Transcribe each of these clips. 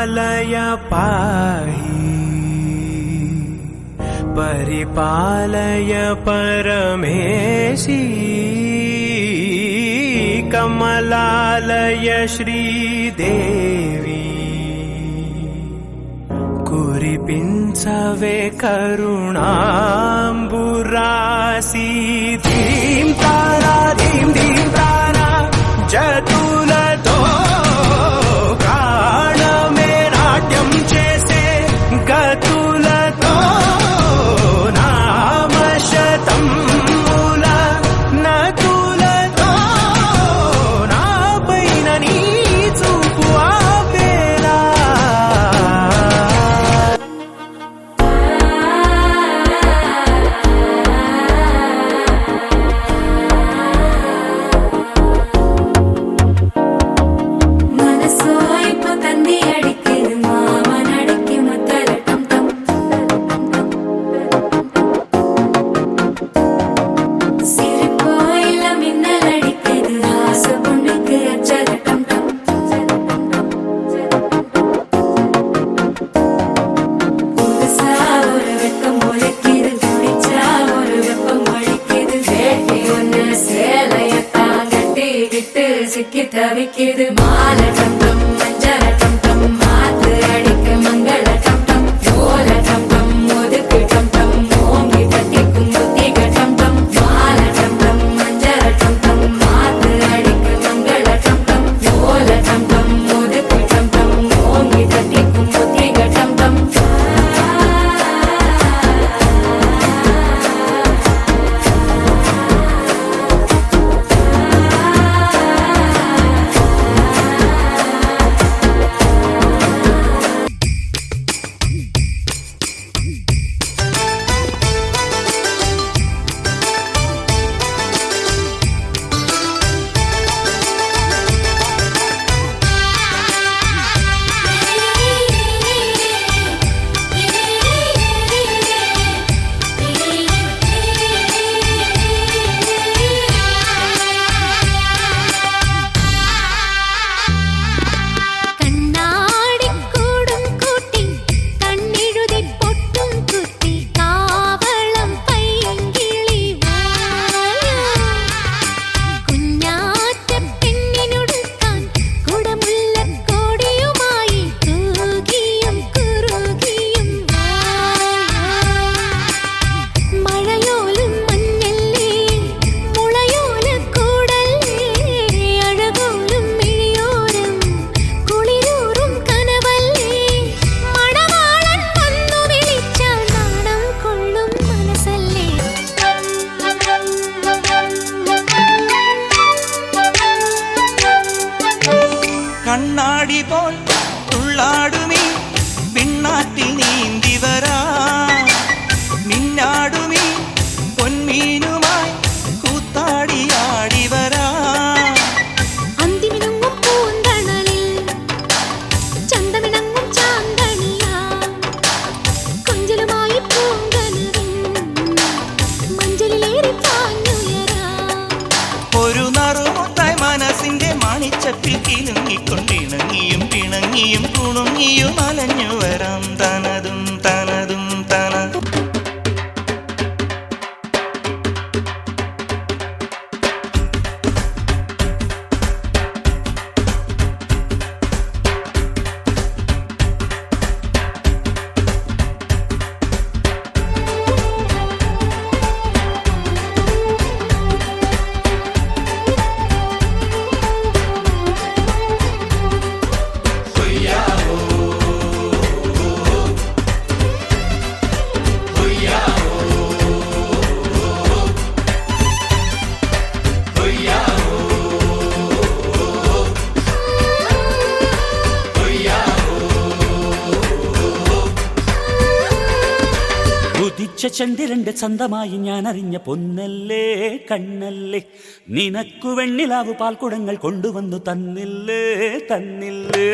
पालय पाहि परिपालय परमेशी कमलालय श्रीदेवी कुरिपिंचवे करुणाम्बुरासी धीं तारा धीं धीं तारा जतुलतो प्राणमे नाट्यं चेसे गतुलतो नाम शतं मूल नतुलतो नापैन नी चूपु आपेला தவிக்குது மால டம் டம் மஞ்சள டம் டம் மாத்து அடிக்க மங்கள டம் டம் ஓல டம் டம் ஒதுக்கு டம் டம் ஓங்கி தட்டிக்கும் புத்திக டம் டம் மால டம் டம் மஞ்சள டம் டம் மாத்து அடிக்க மங்கள டம் டம் ஓல டம் டம் ஒதுக்கு டம் டம் ஓங்கி தட்டிக்கும் புத்திக டம் டம் കണ്ണാടി പോൽ തുള്ളാടുമീ വിണ്ണാറ്റിൽ നീന്തി വരാ മിന്നാടുമീ പൊന്മീനുമായി കൂത്താടിയാടി വരാ അന്തിമിനുങ്ങും പൂന്തണലിൽ ചന്തമിണങ്ങും ചാന്തണിയാ കൊഞ്ചലുമായി പൂങ്കനവിൻ മഞ്ചലിലേറി പാഞ്ഞുയരാ ഒരു നറുമുത്തായി മനസ്സിന്റെ മാണിച്ചപ്പിൽ കിലുങ്ങിക്കൊണ്ടിണങ്ങിയും പിണങ്ങിയും കുണുങ്ങിയും അലഞ്ഞു വരാം തനതും തനതും തനതും ചന്ദ്രന്റെ ചന്തമായി ഞാൻ അറിഞ്ഞ പൊന്നല്ലേ കണ്ണല്ലേ നിനക്കു വെണ്ണിലാവു പാൽക്കുടങ്ങൾ കൊണ്ടുവന്നു തന്നില്ലേ തന്നില്ലേ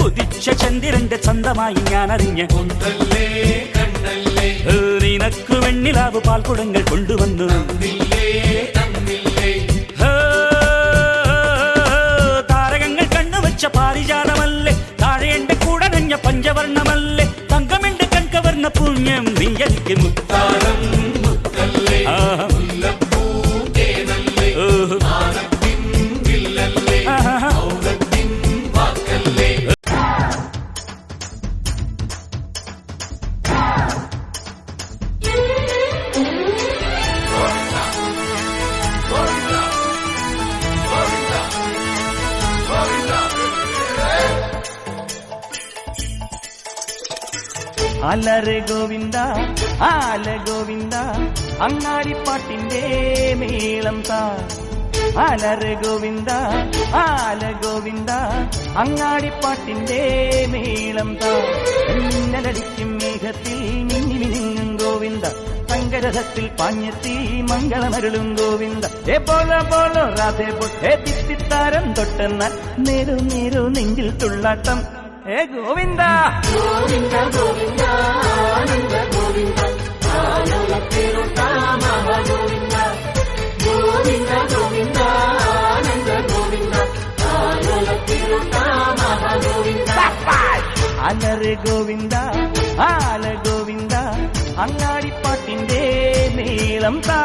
ഉദിച്ച ചന്ദ്രന്റെ ചന്തമായി ഞാൻ അറിഞ്ഞ പൊന്നല്ലേ കണ്ണല്ലേ നിനക്കു വെണ്ണിലാവു പാൽക്കുടങ്ങൾ കൊണ്ടുവന്നു തന്നില്ലേ തന്നില്ലേ താരകങ്ങൾ കണ്ണുവച്ച പാരിജാതമല്ലേ താഴെ എന്റെ കൂടെ നഞ്ഞ പഞ്ചവർണ്ണമല്ലേ തങ്കമിണ്ട് കൺകവർണ്ണ പുണ്യം നീ എനിക്ക് മുത്താരം മുത്തല്ലേ അലറെ ഗോവിന്ദ ആല ഗോവിന്ദ അങ്ങാടിപ്പാട്ടിന്റെ മേളം താ അലറെ ഗോവിന്ദ ആല ഗോവിന്ദ അങ്ങാടിപ്പാട്ടിന്റെ മേളം താ മിന്നലടിക്കും മേഘത്തിൽ മിന്നി മിനുങ്ങും ഗോവിന്ദ സങ്കരഥത്തിൽ പാഞ്ഞെത്തി മംഗളമരുളും ഗോവിന്ദ ഏ പോലോ പോലോ രാധേ പോ ഏ തിത്തിത്താരം തൊട്ടെന്നാൽ നേരു നേരു നെഞ്ചിൽ തുള്ളാട്ടം ഏ ഗോവിന്ദ ഗോവിന്ദ ഗോവിന്ദ ആനന്ദ ഗോവിന്ദ ആലോലത്തിരുട്ടാമ ഗോവിന്ദ ഗോവിന്ദ ഗോവിന്ദ ആനന്ദ ഗോവിന്ദ ആലോലത്തിരുട്ടാമ ഗോവിന്ദ അലറെ ഗോവിന്ദ ആല ഗോവിന്ദ അങ്ങാടിപ്പാട്ടിന്റെ മേളം താ